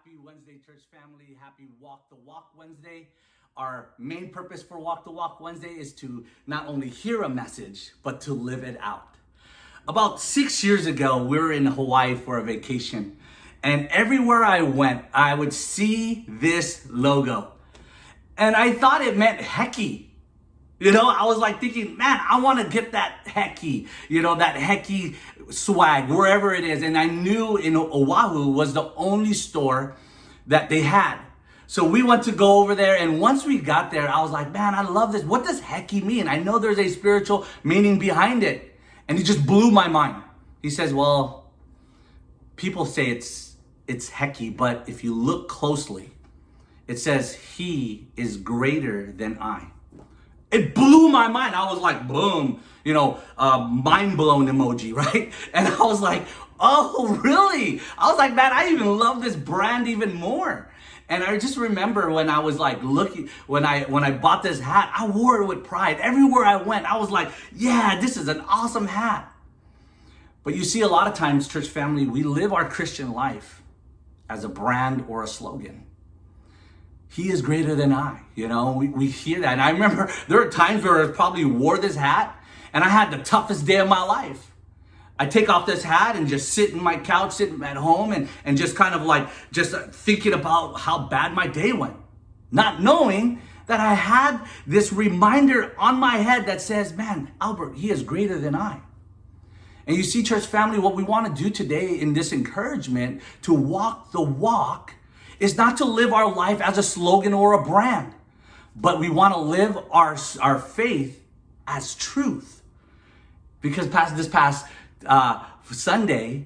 Happy Wednesday, church family. Happy Walk the Walk Wednesday. Our main purpose for Walk the Walk Wednesday is to not only hear a message, but to live it out. About 6 years ago, we were in Hawaii for a vacation. And everywhere I went, I would see this logo. And I thought it meant Hecky. I was like thinking, man, I want to get that Hecky, that Hecky swag, wherever it is. And I knew in Oahu was the only store that they had. So we went to go over there. And once we got there, I was like, man, I love this. What does Hecky mean? I know there's a spiritual meaning behind it. And he just blew my mind. He says, well, people say it's Hecky, but if you look closely, it says he is greater than I. It blew my mind. I was like, boom, mind blown emoji, right? And I was like, oh, really? I was like, man, I even love this brand even more. And I just remember when I was like looking, when I bought this hat, I wore it with pride. Everywhere I went, I was like, yeah, this is an awesome hat. But you see, a lot of times, church family, we live our Christian life as a brand or a slogan. He is greater than I, we hear that. And I remember there were times where I probably wore this hat and I had the toughest day of my life. I take off this hat and just sit in my couch, sitting at home and just kind of like just thinking about how bad my day went. Not knowing that I had this reminder on my head that says, man, Albert, he is greater than I. And you see, church family, what we want to do today in this encouragement to walk the walk is not to live our life as a slogan or a brand, but we want to live our faith as truth. Because this past Sunday,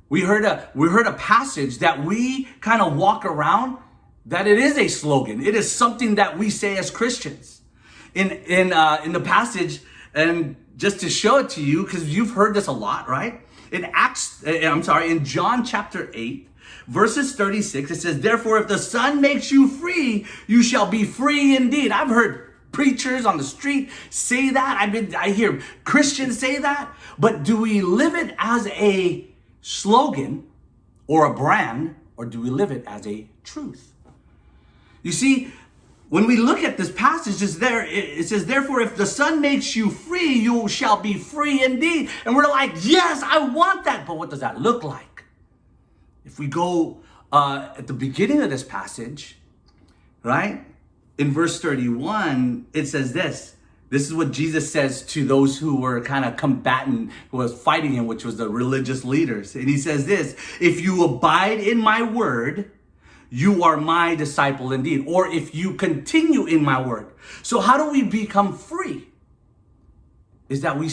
we heard a passage that we kind of walk around that it is a slogan. It is something that we say as Christians. In the passage, and just to show it to you, because you've heard this a lot, right? In John chapter 8, verses 36, it says, therefore, if the Son makes you free, you shall be free indeed. I've heard preachers on the street say that. I hear Christians say that. But do we live it as a slogan or a brand, or do we live it as a truth? You see, when we look at this passage, it says, therefore, if the Son makes you free, you shall be free indeed. And we're like, yes, I want that. But what does that look like? If we go at the beginning of this passage, right? In verse 31, it says this. This is what Jesus says to those who were kind of combatant, who was fighting him, which was the religious leaders. And he says this, if you abide in my word, you are my disciple indeed. Or if you continue in my word. So how do we become free? Is that we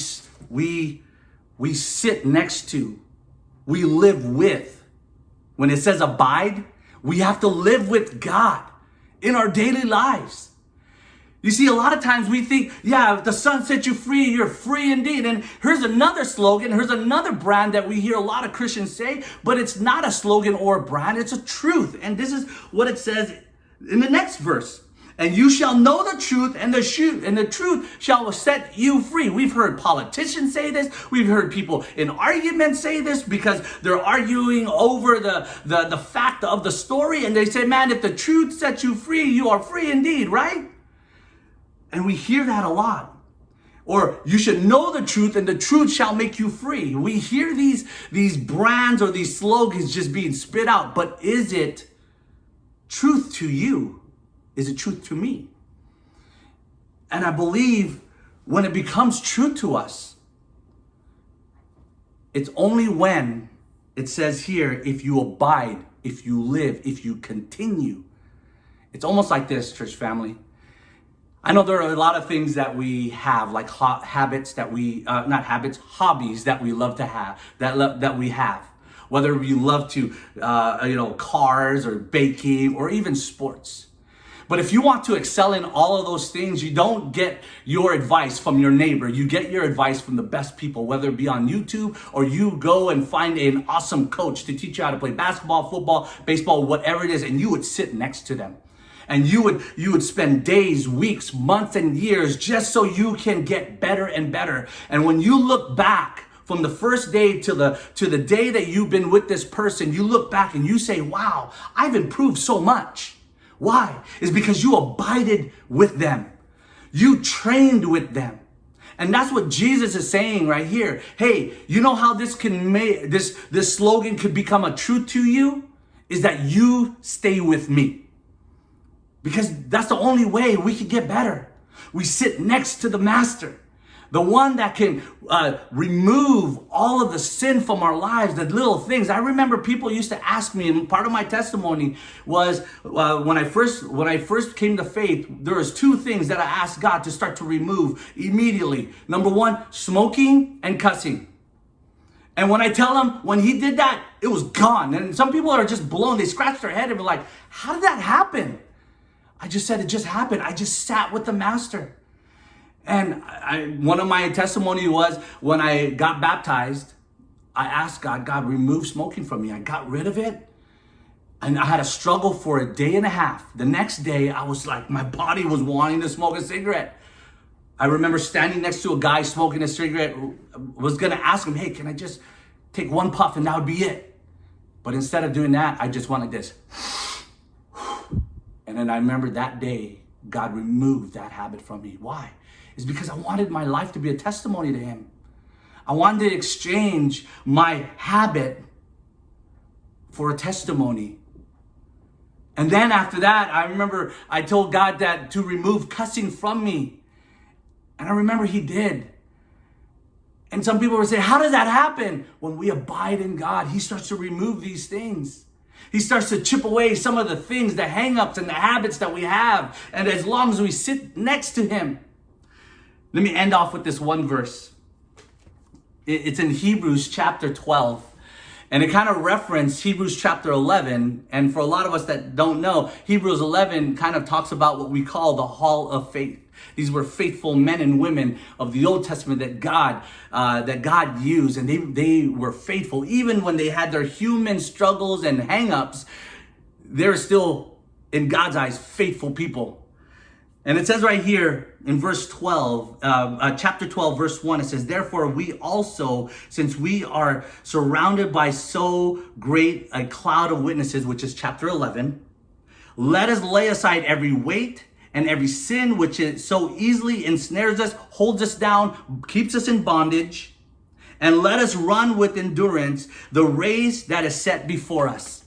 sit next to, we live with. When it says abide, we have to live with God in our daily lives. You see, a lot of times we think, yeah, if the Son set you free, you're free indeed. And here's another slogan, here's another brand that we hear a lot of Christians say, but it's not a slogan or a brand, it's a truth. And this is what it says in the next verse. And you shall know the truth, and the truth shall set you free. We've heard politicians say this. We've heard people in arguments say this because they're arguing over the fact of the story. And they say, man, if the truth sets you free, you are free indeed, right? And we hear that a lot. Or you should know the truth, and the truth shall make you free. We hear these brands or these slogans just being spit out. But is it truth to you? Is it truth to me? And I believe when it becomes truth to us, it's only when it says here, if you abide, if you live, if you continue. It's almost like this, church family. I know there are a lot of things that we have, like habits that we, hobbies that we love to have, that we have. Whether we love to, cars or baking or even sports. But if you want to excel in all of those things, you don't get your advice from your neighbor. You get your advice from the best people, whether it be on YouTube or you go and find an awesome coach to teach you how to play basketball, football, baseball, whatever it is, and you would sit next to them. And you would spend days, weeks, months, and years just so you can get better and better. And when you look back from the first day to the day that you've been with this person, you look back and you say, wow, I've improved so much. Why? It's because you abided with them. You trained with them. And that's what Jesus is saying right here. Hey, you know how this slogan could become a truth to you? Is that you stay with me. Because that's the only way we can get better. We sit next to the master, the one that can remove all of the sin from our lives, the little things. I remember people used to ask me, and part of my testimony was when I first came to faith, there was two things that I asked God to start to remove immediately. Number one, smoking and cussing. And when I tell them, when he did that, it was gone. And some people are just blown. They scratch their head and be like, how did that happen? I just said it just happened. I just sat with the master. And one of my testimony was when I got baptized, I asked God, remove smoking from me. I got rid of it. And I had a struggle for a day and a half. The next day, I was like, my body was wanting to smoke a cigarette. I remember standing next to a guy smoking a cigarette, was gonna ask him, hey, can I just take one puff and that would be it? But instead of doing that, I just went like this. And then I remember that day, God removed that habit from me. Why? It's because I wanted my life to be a testimony to him. I wanted to exchange my habit for a testimony. And then after that, I remember I told God that to remove cussing from me. And I remember he did. And some people would say, how does that happen? When we abide in God, he starts to remove these things. He starts to chip away some of the things, the hang-ups and the habits that we have. And as long as we sit next to him. Let me end off with this one verse. It's in Hebrews chapter 12. And it kind of referenced Hebrews chapter 11. And for a lot of us that don't know, Hebrews 11 kind of talks about what we call the hall of faith. These were faithful men and women of the Old Testament that God used, and they were faithful. Even when they had their human struggles and hang-ups, they're still, in God's eyes, faithful people. And it says right here in verse 12, chapter 12, verse 1, it says, therefore we also, since we are surrounded by so great a cloud of witnesses, which is chapter 11, let us lay aside every weight and every sin which is so easily ensnares us, holds us down, keeps us in bondage, and let us run with endurance the race that is set before us.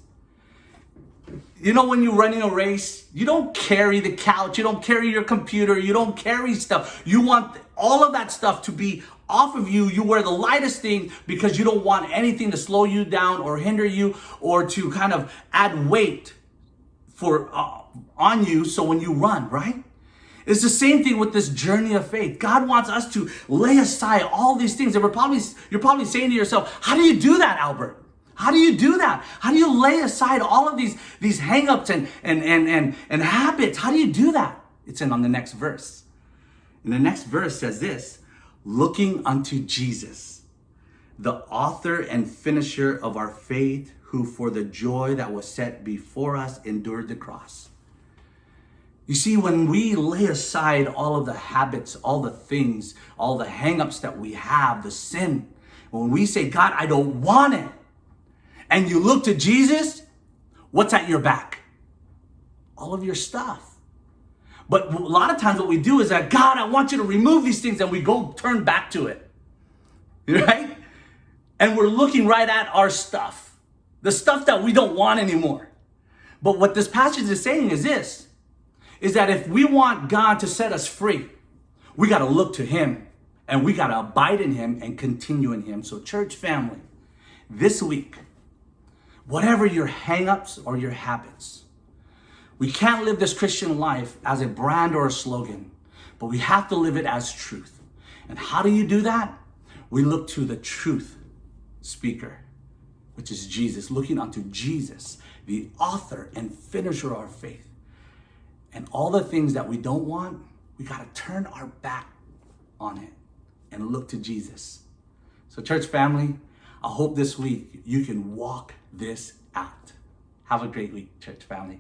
You know, when you're running a race, you don't carry the couch, you don't carry your computer, you don't carry stuff. You want all of that stuff to be off of you. You wear the lightest thing because you don't want anything to slow you down or hinder you or to kind of add weight on you, so when you run, right? It's the same thing with this journey of faith. God wants us to lay aside all these things. And you're probably saying to yourself, how do you do that, Albert? How do you do that? How do you lay aside all of these hang-ups and habits? How do you do that? It's on the next verse. And the next verse says this, looking unto Jesus, the author and finisher of our faith, who for the joy that was set before us endured the cross. You see, when we lay aside all of the habits, all the things, all the hang-ups that we have, the sin, when we say, God, I don't want it, and you look to Jesus, what's at your back? All of your stuff. But a lot of times what we do is that, God, I want you to remove these things, and we go turn back to it, right? And we're looking right at our stuff. The stuff that we don't want anymore. But what this passage is saying is this, is that if we want God to set us free, we got to look to him and we got to abide in him and continue in him. So church family, this week, whatever your hang-ups or your habits, we can't live this Christian life as a brand or a slogan, but we have to live it as truth. And how do you do that? We look to the truth speaker, which is Jesus, looking unto Jesus, the author and finisher of our faith. And all the things that we don't want, we got to turn our back on it and look to Jesus. So church family, I hope this week you can walk this out. Have a great week, church family.